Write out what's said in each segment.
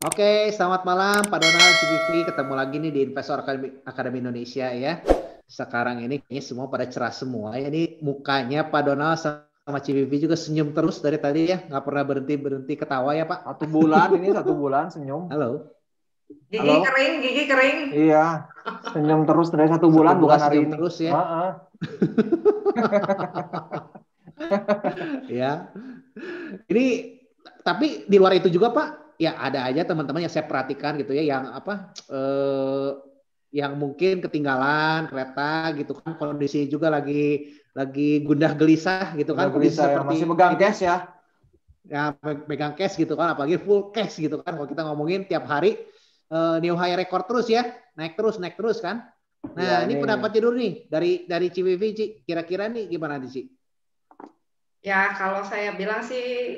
Oke, selamat malam Pak Donald CVV. Ketemu lagi nih di Investor Academy Indonesia ya. Sekarang ini kayaknya semua pada cerah semua. Ya, ini mukanya Pak Donald sama CVV juga senyum terus dari tadi ya. Nggak pernah berhenti-berhenti ketawa ya Pak. 1 bulan senyum. Halo. Gigi Halo. kering, gigi kering. Iya, senyum terus dari 1 bulan, 1 bulan bukan hari senyum ini. terus ya. Ya. Ini tapi di luar itu juga Pak, ya ada aja teman-teman yang saya perhatikan gitu ya, yang apa, yang mungkin ketinggalan kereta gitu kan, kondisi juga lagi gundah gelisah gitu Udah kan, kondisi gelisah ya, seperti masih megang ini, cash ya. ya pegang cash gitu kan, apalagi full cash gitu kan, kalau kita ngomongin tiap hari new high record terus ya, naik terus kan. Nah Ya, ini ini pendapat tidur nih dari CWV, kira-kira nih gimana nih Ci? Ya kalau saya bilang sih,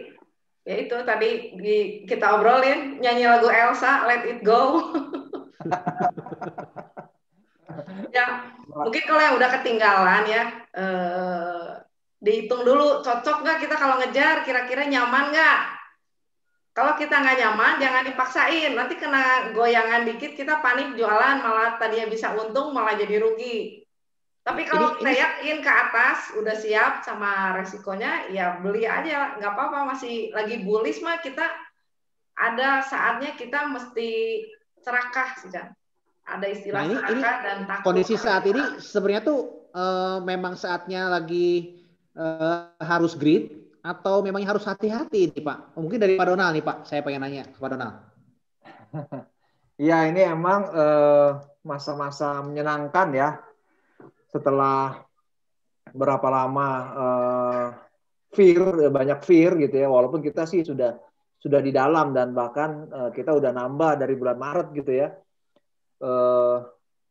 ya itu tadi kita obrolin, nyanyi lagu Elsa, Let It Go. Ya mungkin kalau yang udah ketinggalan ya, dihitung dulu, cocok nggak kita kalau ngejar, kira-kira nyaman nggak? Kalau kita nggak nyaman, jangan dipaksain. Nanti kena goyangan dikit, kita panik jualan, malah tadinya bisa untung, malah jadi rugi. Tapi kalau kita yakin ke atas, udah siap sama resikonya, ya beli aja, nggak apa-apa. Masih lagi bullish mah kita ada saatnya kita mesti serakah sih kan. Ada istilah serakah dan takut. Kondisi saat ini sebenarnya tuh memang saatnya lagi harus grit atau memang harus hati-hati nih Pak? Mungkin dari Pak Donald nih Pak, saya pengen nanya ke Pak Donald. Iya, ini emang masa-masa menyenangkan ya. Setelah berapa lama banyak fear gitu ya, walaupun kita sih sudah di dalam dan bahkan kita udah nambah dari bulan Maret gitu ya.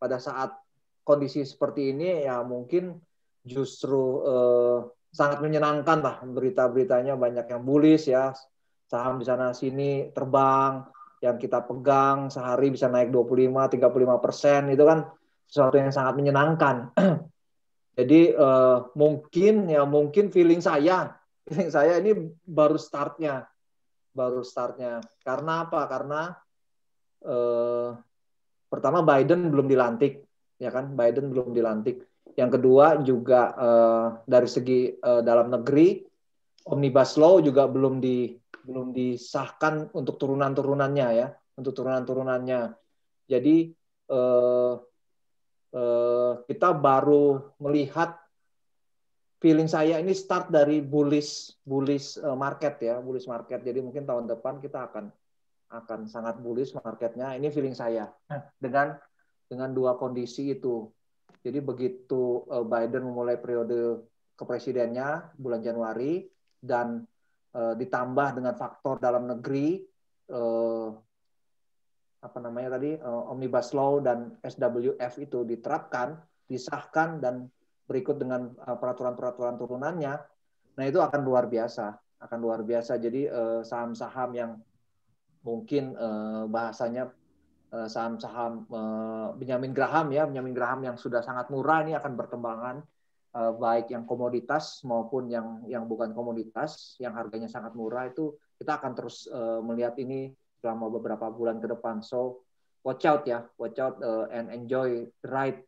Pada saat kondisi seperti ini ya mungkin justru sangat menyenangkan lah, berita-beritanya banyak yang bullish ya, saham di sana sini terbang, yang kita pegang sehari bisa naik 25-35%, itu kan sesuatu yang sangat menyenangkan. Jadi mungkin feeling saya ini baru startnya. Karena apa? Karena pertama Biden belum dilantik, ya kan? Biden belum dilantik. Yang kedua juga dari segi dalam negeri, Omnibus Law juga belum disahkan untuk turunan-turunannya ya, Jadi kita baru melihat, feeling saya ini start dari bullish market ya, bullish market. Jadi mungkin tahun depan kita akan sangat bullish marketnya. Ini feeling saya dengan dua kondisi itu. Jadi begitu Biden memulai periode kepresidennya bulan Januari dan ditambah dengan faktor dalam negeri, Omnibus Law dan SWF itu diterapkan, disahkan dan berikut dengan peraturan-peraturan turunannya, nah itu akan luar biasa. Jadi saham-saham yang mungkin bahasanya saham-saham Benjamin Graham yang sudah sangat murah ini akan berkembangan, baik yang komoditas maupun yang bukan komoditas, yang harganya sangat murah, itu kita akan terus melihat ini selama beberapa bulan ke depan. So watch out and enjoy the ride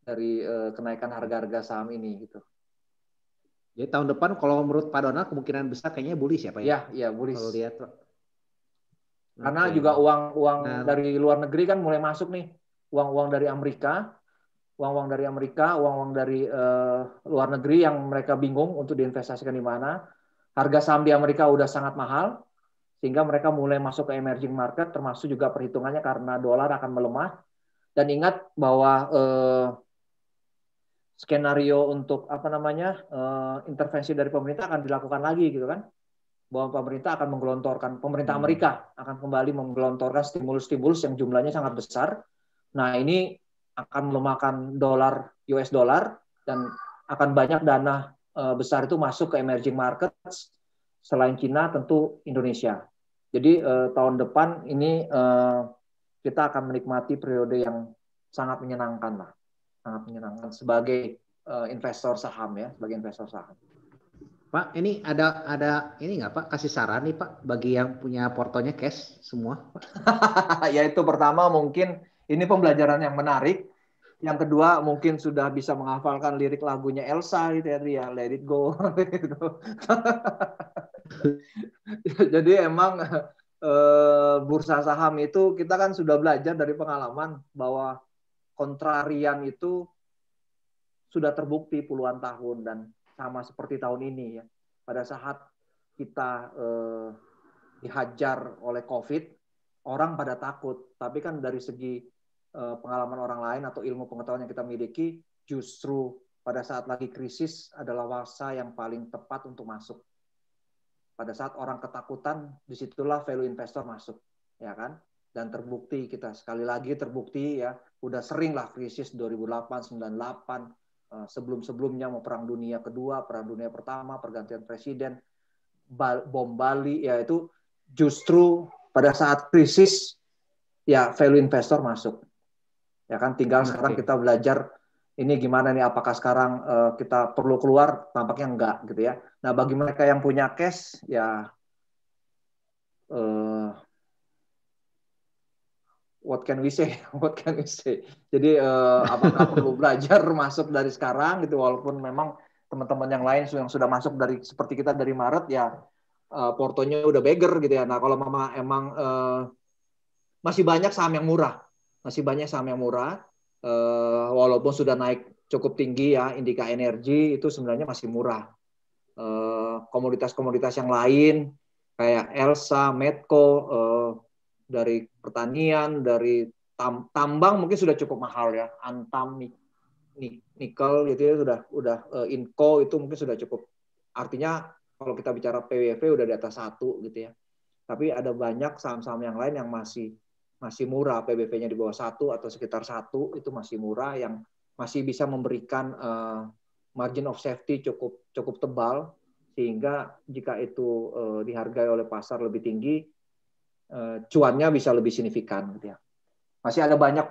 dari kenaikan harga-harga saham ini gitu. Jadi tahun depan kalau menurut Pak Donald kemungkinan besar kayaknya bullish ya Pak ya? Iya, bullish. Kalau lihat. Karena juga uang dari luar negeri kan mulai masuk nih. Uang-uang dari Amerika, uang-uang dari luar negeri yang mereka bingung untuk diinvestasikan di mana. Harga saham di Amerika udah sangat mahal, sehingga mereka mulai masuk ke emerging market, termasuk juga perhitungannya karena dolar akan melemah. Dan ingat bahwa skenario untuk intervensi dari pemerintah akan dilakukan lagi gitu kan, bahwa pemerintah Amerika akan kembali menggelontorkan stimulus yang jumlahnya sangat besar. Nah ini akan melemahkan US dollar dan akan banyak dana besar itu masuk ke emerging markets, selain Cina tentu Indonesia. Jadi tahun depan ini kita akan menikmati periode yang sangat menyenangkan sebagai investor saham ya, Pak Pak, ini ada ini nggak Pak? Kasih saran nih Pak bagi yang punya portonya cash semua, Pak. Yaitu pertama mungkin ini pembelajaran yang menarik. Yang kedua mungkin sudah bisa menghafalkan lirik lagunya Elsa gitu ya, Let It Go. Jadi emang bursa saham itu kita kan sudah belajar dari pengalaman bahwa kontrarian itu sudah terbukti puluhan tahun dan sama seperti tahun ini ya. Pada saat kita dihajar oleh COVID, orang pada takut. Tapi kan dari segi pengalaman orang lain atau ilmu pengetahuan yang kita miliki, justru pada saat lagi krisis adalah masa yang paling tepat untuk masuk. Pada saat orang ketakutan, disitulah value investor masuk, ya kan? Dan terbukti kita sekali lagi terbukti ya, udah sering lah krisis 2008, 98, sebelum-sebelumnya mau perang dunia kedua, perang dunia pertama, pergantian presiden, bom Bali, ya itu justru pada saat krisis ya value investor masuk. Ya kan tinggal sekarang kita belajar ini gimana nih, apakah sekarang kita perlu keluar, tampaknya enggak gitu ya. Nah, bagi mereka yang punya cash ya what can we say? What can we say? Jadi apakah perlu belajar masuk dari sekarang gitu, walaupun memang teman-teman yang lain yang sudah masuk dari seperti kita dari Maret ya portonya udah beggar gitu ya. Nah, kalau emang masih banyak saham yang murah. Masih banyak saham yang murah walaupun sudah naik cukup tinggi ya, Indika Energi itu sebenarnya masih murah. Komoditas-komoditas yang lain kayak Elsa, Medco, dari pertanian, dari tambang mungkin sudah cukup mahal ya, Antam, nikel gitu ya udah Inco itu mungkin sudah cukup. Artinya kalau kita bicara PWV udah di atas 1 gitu ya. Tapi ada banyak saham-saham yang lain yang masih murah, PBV-nya di bawah 1 atau sekitar 1 itu masih murah, yang masih bisa memberikan margin of safety cukup tebal, sehingga jika itu dihargai oleh pasar lebih tinggi, cuannya bisa lebih signifikan gitu ya. Masih ada banyak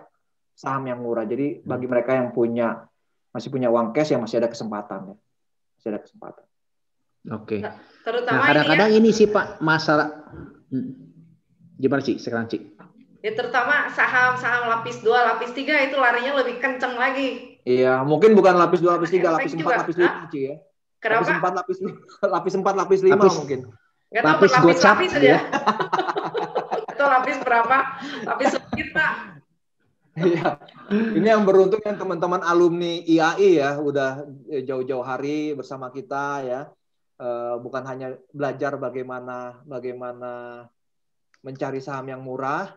saham yang murah. Jadi bagi mereka yang masih punya uang cash ya masih ada kesempatan ya. Masih ada kesempatan. Oke. Terutama nah, kadang-kadang ini sih Pak masalah gimana sih sekarang Ci? Ya terutama saham-saham lapis 2, lapis 3 itu larinya lebih kenceng lagi. Iya, mungkin bukan lapis 2, lapis 3, lapis 4, lapis 5 Ci ya. Kenapa? Lapis 4, lapis 5 mungkin. Nggak tahu berlapis-lapis aja. Atau lapis berapa? Lapis sedikit Pak. Iya. Ini yang beruntung yang teman-teman alumni IAI ya, udah jauh-jauh hari bersama kita ya. Bukan hanya belajar bagaimana mencari saham yang murah,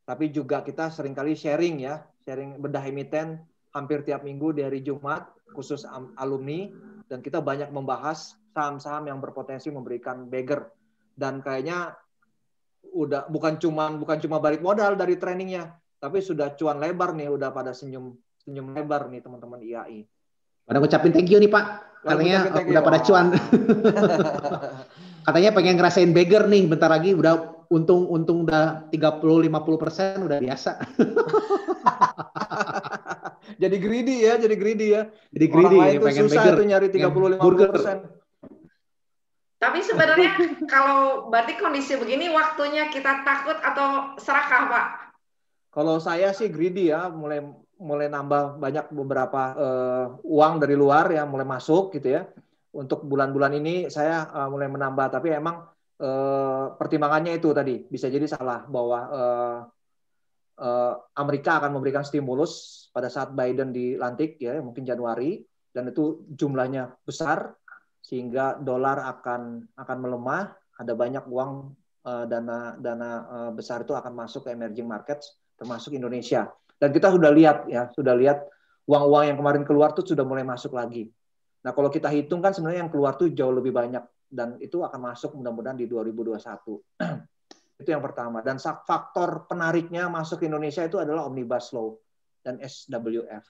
tapi juga kita seringkali sharing bedah emiten hampir tiap minggu di hari Jumat khusus alumni, dan kita banyak membahas saham-saham yang berpotensi memberikan beggar, dan kayaknya udah bukan cuma balik modal dari trainingnya, tapi sudah cuan lebar nih, udah pada senyum lebar nih teman-teman IAI. Pada ngucapin thank you nih Pak, katanya udah pada cuan. Katanya pengen ngerasain beggar nih, bentar lagi udah untung udah 30-50% udah biasa. Jadi greedy ya. Jadi greedy, orang lain tuh pengen susah beggar, itu nyari 30-50%. Tapi sebenarnya kalau berarti kondisi begini waktunya kita takut atau serakah Pak? Kalau saya sih greedy ya, mulai nambah banyak beberapa uang dari luar yang mulai masuk gitu ya. Untuk bulan-bulan ini saya mulai menambah, tapi emang pertimbangannya itu tadi bisa jadi salah, bahwa Amerika akan memberikan stimulus pada saat Biden dilantik ya, mungkin Januari, dan itu jumlahnya besar sehingga dolar akan melemah, ada banyak uang dana besar itu akan masuk ke emerging markets termasuk Indonesia. Dan kita sudah lihat uang-uang yang kemarin keluar tuh sudah mulai masuk lagi. Nah, kalau kita hitung kan sebenarnya yang keluar tuh jauh lebih banyak, dan itu akan masuk mudah-mudahan di 2021. Itu yang pertama. Dan faktor penariknya masuk ke Indonesia itu adalah Omnibus Law dan SWF.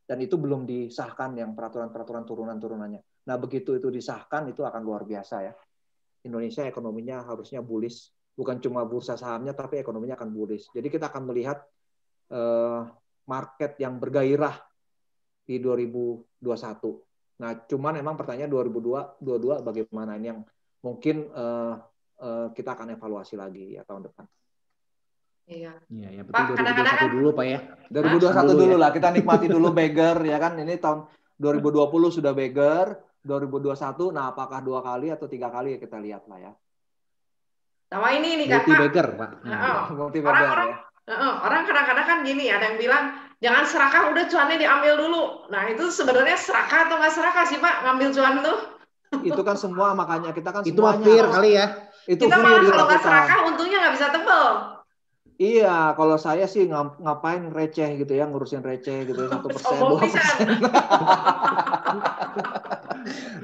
Dan itu belum disahkan yang peraturan-peraturan turunan-turunannya. Nah, begitu itu disahkan itu akan luar biasa ya. Indonesia ekonominya harusnya bullish, bukan cuma bursa sahamnya tapi ekonominya akan bullish. Jadi kita akan melihat market yang bergairah di 2021. Nah, cuman emang pertanyaan 2022 bagaimana ini yang mungkin kita akan evaluasi lagi ya tahun depan. Iya. Iya, yang Pak, penting kadang-kadang 2021 kan dulu Pak ya. 2021 Dulu dulu ya. lah, kita nikmati dulu beggar ya kan. Ini tahun 2020 sudah beggar, 2021 nah apakah 2 kali atau 3 kali ya kita lihat lah ya. sama ini kan Multi Pak. bagger Pak. Multi beggar ya. Orang kadang-kadang kan gini, ada yang bilang jangan serakah, udah cuannya diambil dulu. Nah itu sebenarnya serakah atau nggak serakah sih Pak ngambil cuan tuh? Itu kan semua, makanya kita kan Itu semuanya fair harus, kali ya. itu Kita fair malah kalau nggak dilakukan. serakah untungnya nggak bisa tebel. Iya, kalau saya sih ngapain receh gitu ya, ngurusin receh gitu ya, 1%, Sombong 2%. pisan.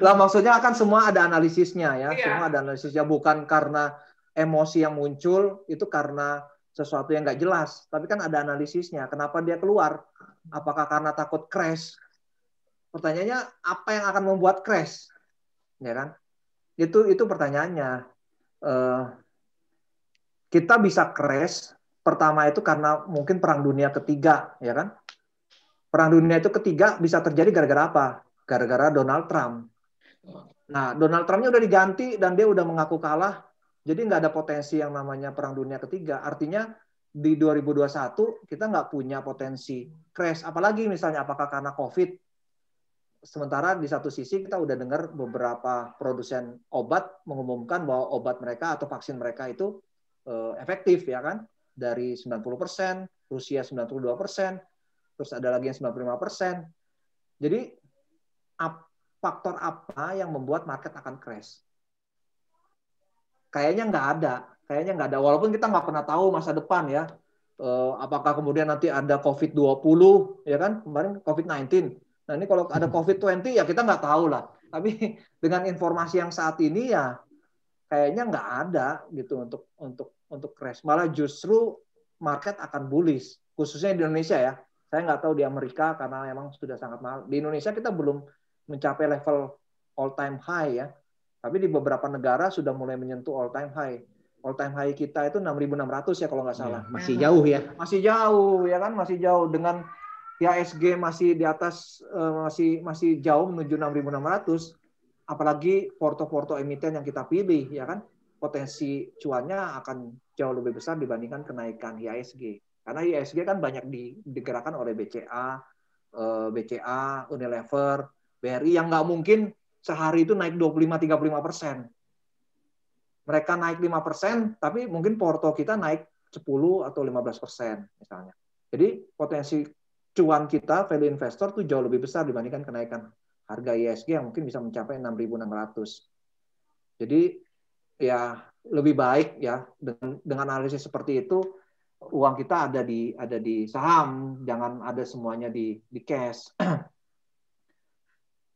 Lah maksudnya kan semua ada analisisnya ya, Iya. semua ada analisisnya, bukan karena emosi yang muncul itu karena sesuatu yang nggak jelas, tapi kan ada analisisnya. Kenapa dia keluar? Apakah karena takut crash? Pertanyaannya apa yang akan membuat crash? Ya kan? Itu pertanyaannya. Kita bisa crash pertama itu karena mungkin perang dunia ketiga, ya kan? Perang dunia itu ketiga bisa terjadi gara-gara apa? Gara-gara Donald Trump. Nah, Donald Trump-nya udah diganti dan dia udah mengaku kalah, jadi nggak ada potensi yang namanya perang dunia ketiga. Artinya di 2021 kita nggak punya potensi crash, apalagi misalnya apakah karena COVID. Sementara di satu sisi kita udah dengar beberapa produsen obat mengumumkan bahwa obat mereka atau vaksin mereka itu efektif, ya kan? Dari 90%, Rusia 92%, terus ada lagi yang 95%. Jadi faktor apa yang membuat market akan crash? Kayaknya nggak ada. Walaupun kita nggak pernah tahu masa depan ya. Apakah kemudian nanti ada COVID-20, ya kan? Kemarin COVID-19. Nah ini kalau ada COVID-20 ya kita nggak tahu lah. Tapi dengan informasi yang saat ini ya kayaknya nggak ada gitu untuk crash. Malah justru market akan bullish, khususnya di Indonesia ya. Saya nggak tahu di Amerika karena memang sudah sangat mahal. Di Indonesia kita belum mencapai level all time high ya. Tapi di beberapa negara sudah mulai menyentuh all time high. All time high kita itu 6.600 ya kalau nggak salah. Ya, masih jauh ya. Masih jauh ya kan, masih jauh dengan IHSG masih di atas, masih jauh menuju 6.600. Apalagi porto-porto emiten yang kita pilih ya kan, potensi cuannya akan jauh lebih besar dibandingkan kenaikan IHSG. Karena IHSG kan banyak digerakkan oleh BCA, Unilever, BRI yang nggak mungkin sehari itu naik 25-35%. Mereka naik 5%, tapi mungkin porto kita naik 10 atau 15% misalnya. Jadi potensi cuan kita, value investor tuh jauh lebih besar dibandingkan kenaikan harga IHSG yang mungkin bisa mencapai 6.600. Jadi ya lebih baik ya dengan analisis seperti itu, uang kita ada di saham, jangan ada semuanya di cash.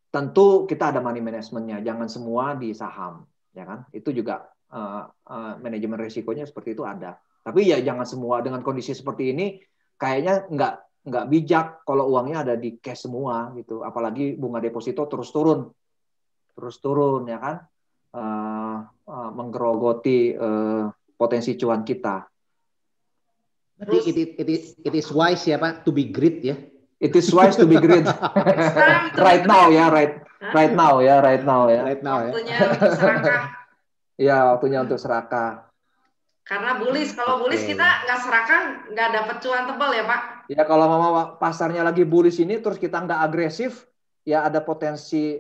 Tentu kita ada money managementnya, jangan semua di saham, ya kan? Itu juga manajemen risikonya seperti itu ada. Tapi ya jangan semua dengan kondisi seperti ini, kayaknya nggak bijak kalau uangnya ada di cash semua gitu. Apalagi bunga deposito terus turun, ya kan? Menggerogoti potensi cuan kita. Berarti it is wise ya Pak to be great ya. It is wise to be great. right now ya. Waktunya untuk serakah. Ya, waktunya untuk serakah. Karena bullish, kalau bullish kita nggak serakah, nggak dapat cuan tebal ya Pak. Ya kalau mama pasarnya lagi bullish ini, terus kita nggak agresif, ya ada potensi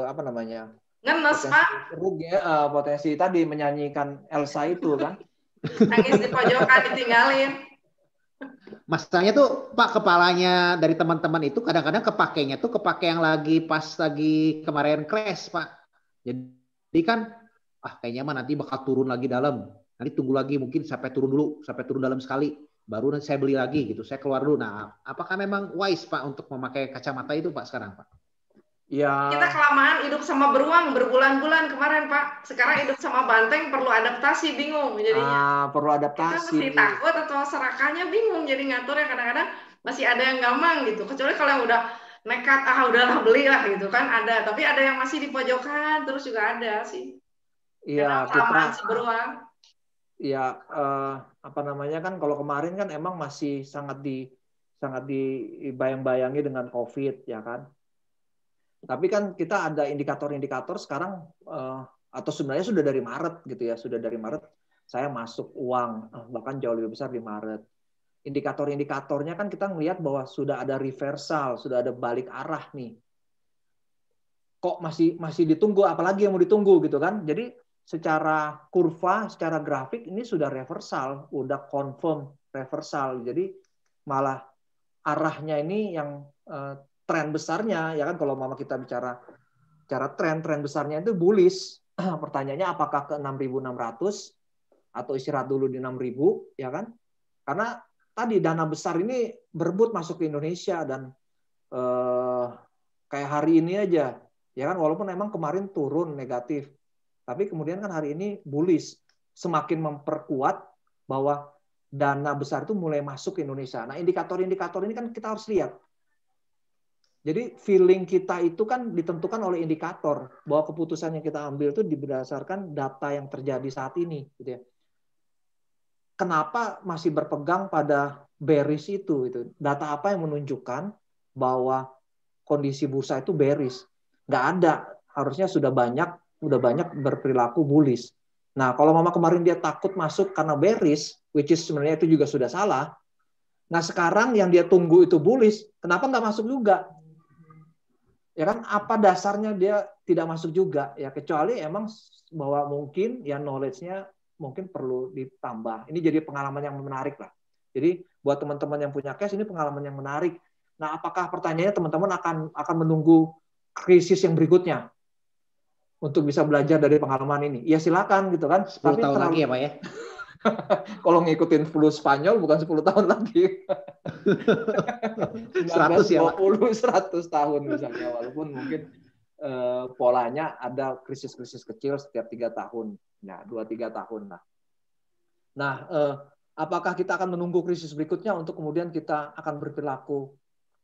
apa namanya? Ngenes Pak. Rugi, potensi tadi menyanyikan Elsa itu kan. Nangis di pojokan ditinggalin. Masalahnya tuh Pak, kepalanya dari teman-teman itu kadang-kadang kepake yang lagi pas lagi kemarin crash Pak. Jadi kan kayaknya mah nanti bakal turun lagi dalam. Nanti tunggu lagi mungkin sampai turun dalam sekali. Baru nanti saya beli lagi gitu. Saya keluar dulu. Nah, apakah memang wise Pak untuk memakai kacamata itu Pak sekarang Pak? Ya. Kita kelamaan hidup sama beruang berbulan-bulan kemarin Pak. Sekarang hidup sama banteng perlu adaptasi, bingung jadinya. Perlu adaptasi. Kita masih takut atau serakahnya bingung. Jadi ngaturnya kadang-kadang masih ada yang gampang gitu. Kecuali kalau yang udah nekat, udahlah belilah gitu kan ada. Tapi ada yang masih di pojokan terus juga ada sih. Iya, kelamaan si beruang. Iya, apa namanya kan kalau kemarin kan emang masih sangat dibayang-bayangi dengan COVID ya kan. Tapi kan kita ada indikator-indikator sekarang atau sebenarnya sudah dari Maret gitu ya, sudah dari Maret saya masuk uang bahkan jauh lebih besar di Maret. Indikator-indikatornya kan kita melihat bahwa sudah ada reversal, sudah ada balik arah nih. Kok masih ditunggu, apalagi yang mau ditunggu gitu kan. Jadi secara kurva, secara grafik ini sudah reversal, udah confirm reversal. Jadi malah arahnya ini yang tren besarnya ya kan, kalau mama kita bicara tren besarnya itu bullish. Pertanyaannya apakah ke 6.600 atau istirahat dulu di 6.000 ya kan? Karena tadi dana besar ini berebut masuk ke Indonesia dan kayak hari ini aja ya kan, walaupun emang kemarin turun negatif, tapi kemudian kan hari ini bullish, semakin memperkuat bahwa dana besar itu mulai masuk ke Indonesia. Nah, indikator-indikator ini kan kita harus lihat. Jadi feeling kita itu kan ditentukan oleh indikator, bahwa keputusan yang kita ambil itu berdasarkan data yang terjadi saat ini gitu ya. Kenapa masih berpegang pada bearish itu? Data apa yang menunjukkan bahwa kondisi bursa itu bearish? Nggak ada. Harusnya sudah banyak berperilaku bullish. Nah, kalau mama kemarin dia takut masuk karena bearish, which is sebenarnya itu juga sudah salah. Nah, sekarang yang dia tunggu itu bullish, kenapa nggak masuk juga? Ya kan, apa dasarnya dia tidak masuk juga? Ya, kecuali emang bahwa mungkin ya knowledge-nya mungkin perlu ditambah. Ini jadi pengalaman yang menarik lah. Jadi buat teman-teman yang punya cash, ini pengalaman yang menarik. Nah, apakah pertanyaannya teman-teman akan menunggu krisis yang berikutnya untuk bisa belajar dari pengalaman ini? Ya silakan gitu kan. 10 tahun lagi ya Pak ya? Kalau ngikutin flu Spanyol bukan 10 tahun lagi. 100 ya Pak? 100 tahun misalnya, walaupun mungkin polanya ada krisis-krisis kecil setiap 3 tahun. Nah, 2-3 tahun lah. Nah, apakah kita akan menunggu krisis berikutnya untuk kemudian kita akan berperilaku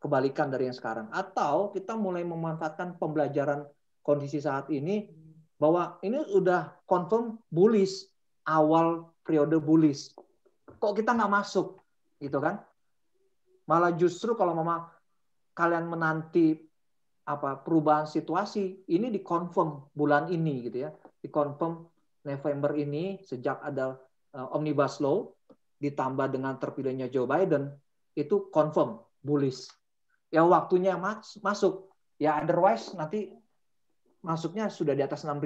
kebalikan dari yang sekarang? Atau kita mulai memanfaatkan pembelajaran kondisi saat ini bahwa ini udah confirm bullish, awal periode bullish. Kok kita nggak masuk? Gitu kan? Malah justru kalau mama kalian menanti perubahan situasi, ini dikonfirm bulan ini gitu ya. Dikonfirm November ini sejak ada Omnibus Law ditambah dengan terpilihnya Joe Biden, itu confirm bullish. Ya waktunya masuk. Ya otherwise nanti masuknya sudah di atas 6.000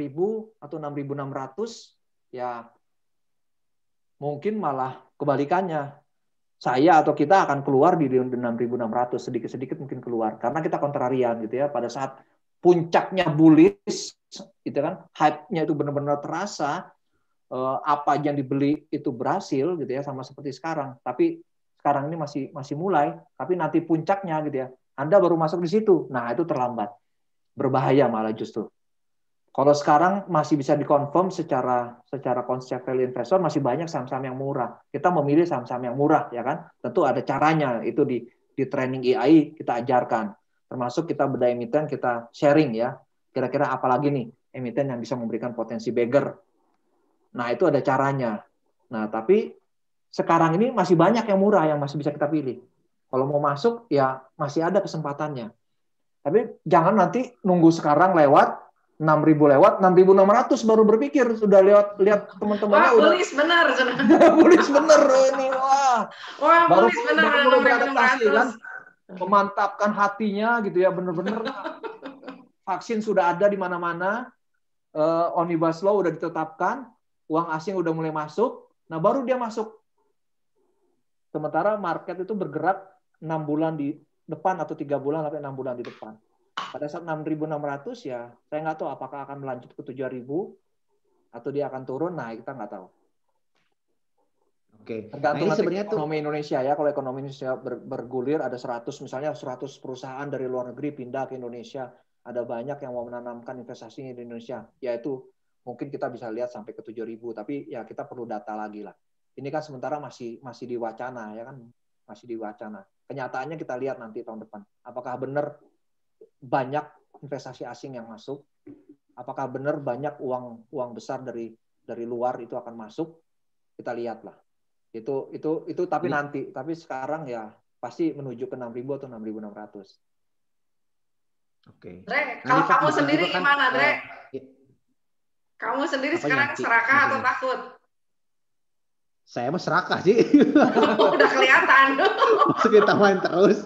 atau 6.600, ya mungkin malah kebalikannya. Saya atau kita akan keluar di 6.600, sedikit-sedikit mungkin keluar. Karena kita kontrarian gitu ya. Pada saat puncaknya bullish, gitu kan, hype-nya itu benar-benar terasa, apa yang dibeli itu berhasil gitu ya, sama seperti sekarang. Tapi sekarang ini masih mulai, tapi nanti puncaknya gitu ya, Anda baru masuk di situ. Nah, itu terlambat. Berbahaya malah justru. Kalau sekarang masih bisa dikonfirm secara konsep value investor, masih banyak saham-saham yang murah. Kita memilih saham-saham yang murah, ya kan? Tentu ada caranya. Itu di training AI kita ajarkan. Termasuk kita beda emiten, kita sharing ya. Kira-kira apa lagi nih emiten yang bisa memberikan potensi beggar. Nah, itu ada caranya. Nah, tapi sekarang ini masih banyak yang murah yang masih bisa kita pilih. Kalau mau masuk, ya masih ada kesempatannya. Tapi jangan nanti nunggu sekarang lewat, 6.000 lewat, 6.600 baru berpikir. Sudah lihat teman-temannya. Wah, bullish benar. Bullish benar ini. Wah, bullish benar. Baru beradaptasi kan. Memantapkan hatinya gitu ya, benar-benar. Vaksin sudah ada di mana-mana. Omnibus Law udah ditetapkan. Uang asing udah mulai masuk. Nah, baru dia masuk. Sementara market itu bergerak 6 bulan di depan atau 3 bulan sampai 6 bulan di depan. Pada saat 6.600 ya, saya nggak tahu apakah akan melanjut ke 7.000 atau dia akan turun. Nah, kita nggak tahu. Oke. Tergantung nah, sebenarnya ekonomi Indonesia ya. Kalau ekonomi Indonesia bergulir, ada 100 perusahaan dari luar negeri pindah ke Indonesia. Ada banyak yang mau menanamkan investasinya di Indonesia. Yaitu mungkin kita bisa lihat sampai ke 7.000. Tapi ya kita perlu data lagi lah. Ini kan sementara masih diwacana ya kan, masih diwacana. Kenyataannya kita lihat nanti tahun depan. Apakah benar banyak investasi asing yang masuk? Apakah benar banyak uang besar dari luar itu akan masuk? Kita lihatlah. Itu tapi nanti. Tapi sekarang ya pasti menuju ke 6.000 atau 6.600. Oke. Dre, Nah, ini kalau Pak, kamu kebetulan sendiri juga kan gimana, Dre? ya, Kamu sendiri apanya sekarang serakah atau maksudnya? takut? Saya mah serakah sih. Udah kelihatan. Masukin taman terus.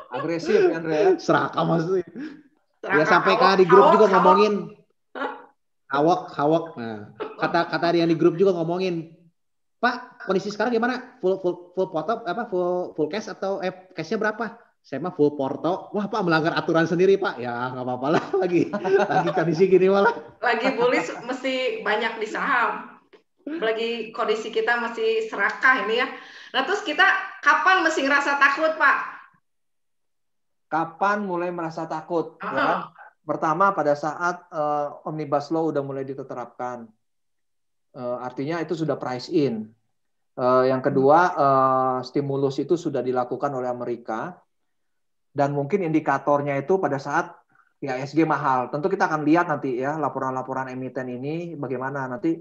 Agresif ya, Andre ya. Serakah maksudnya. Ya Serakah, sampai hawak, di grup hawak, juga hawak. ngomongin hawak. Nah, kata yang di grup juga ngomongin, Pak, kondisi sekarang gimana? Full porto apa full cash atau cashnya berapa? Saya mah full porto. Wah, Pak, melanggar aturan sendiri, Pak. Ya nggak apa-apa lah, lagi kondisi gini malah. Lagi bullish mesti banyak di saham. Lagi kondisi kita masih serakah ini ya. Nah, terus kita kapan mesti ngerasa takut, Pak? Kapan mulai merasa takut? Ya kan? Pertama pada saat Omnibus Law udah mulai diterapkan. Artinya itu sudah price in. Yang kedua, stimulus itu sudah dilakukan oleh Amerika. Dan mungkin indikatornya itu pada saat IHSG mahal. Tentu kita akan lihat nanti ya laporan-laporan emiten ini bagaimana nanti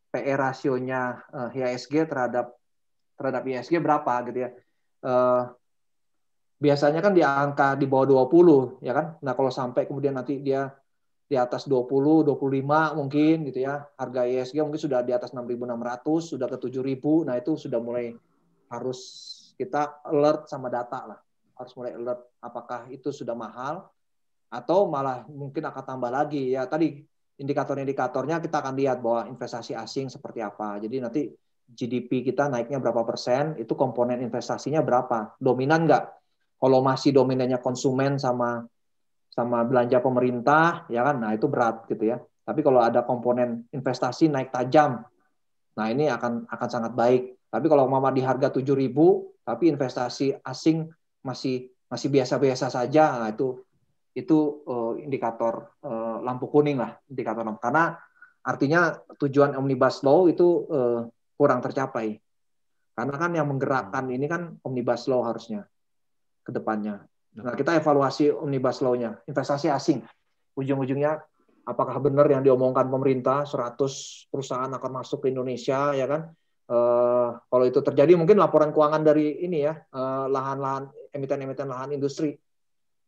PE rasionya IHSG terhadap IHSG berapa gitu ya. Biasanya kan di angka di bawah 20 ya kan. Nah, kalau sampai kemudian nanti dia di atas 20, 25 mungkin gitu ya. Harga IHSG mungkin sudah di atas 6.600, sudah ke 7.000. Nah, itu sudah mulai harus kita alert sama data lah. Harus mulai alert apakah itu sudah mahal atau malah mungkin akan tambah lagi. Ya tadi indikator-indikatornya kita akan lihat bahwa investasi asing seperti apa. Jadi nanti GDP kita naiknya berapa persen, itu komponen investasinya berapa, dominan nggak? Kalau masih dominannya konsumen sama belanja pemerintah, ya kan, nah itu berat gitu ya. Tapi kalau ada komponen investasi naik tajam, nah ini akan sangat baik. Tapi kalau mama di harga 7.000, tapi investasi asing masih biasa-biasa saja, nah itu indikator lampu kuning lah, indikator lampu. Karena artinya tujuan Omnibus Law itu kurang tercapai. Karena kan yang menggerakkan ini kan Omnibus Law harusnya ke depannya. Nah, kita evaluasi Omnibus Law-nya, investasi asing. Ujung-ujungnya apakah benar yang diomongkan pemerintah 100 perusahaan akan masuk ke Indonesia ya kan? Kalau itu terjadi mungkin laporan keuangan dari ini ya, lahan-lahan emiten-emiten lahan industri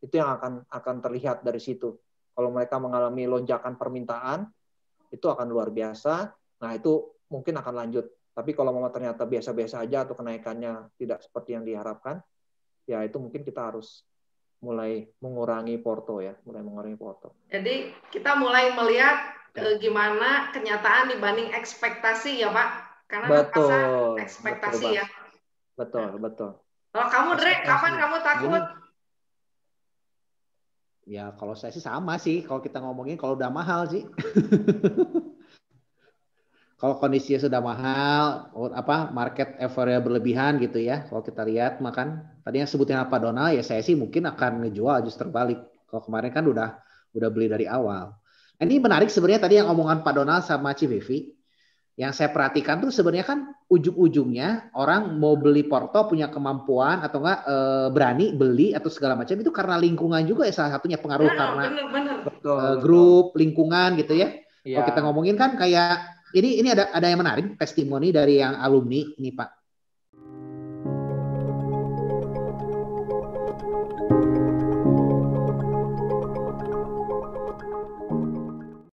itu yang akan terlihat dari situ. Kalau mereka mengalami lonjakan permintaan itu akan luar biasa. Nah, itu mungkin akan lanjut. Tapi kalau memang ternyata biasa-biasa aja atau kenaikannya tidak seperti yang diharapkan, ya itu mungkin kita harus mulai mengurangi porto ya, Jadi kita mulai melihat gimana kenyataan dibanding ekspektasi ya, Pak. Karena betul, ekspektasi betul, ya. Betul. Kalau kamu, Dre, kapan kamu takut? Ya kalau saya sih sama sih, kalau kita ngomongin kalau udah mahal sih. Kalau kondisinya sudah mahal, market euphoria berlebihan gitu ya. Kalau kita lihat makan tadi yang sebutin apa Donald, ya saya sih mungkin akan ngejual justru terbalik. Kalau kemarin kan udah beli dari awal. Ini menarik sebenarnya tadi yang omongan Pak Donald sama Civivi. Yang saya perhatikan tuh sebenarnya kan ujung-ujungnya orang mau beli porto punya kemampuan atau enggak berani beli atau segala macam itu karena lingkungan juga ya salah satunya pengaruh karena grup lingkungan gitu ya. Kalau kita ngomongin kan kayak ini ada yang menarik testimoni dari yang alumni ini Pak.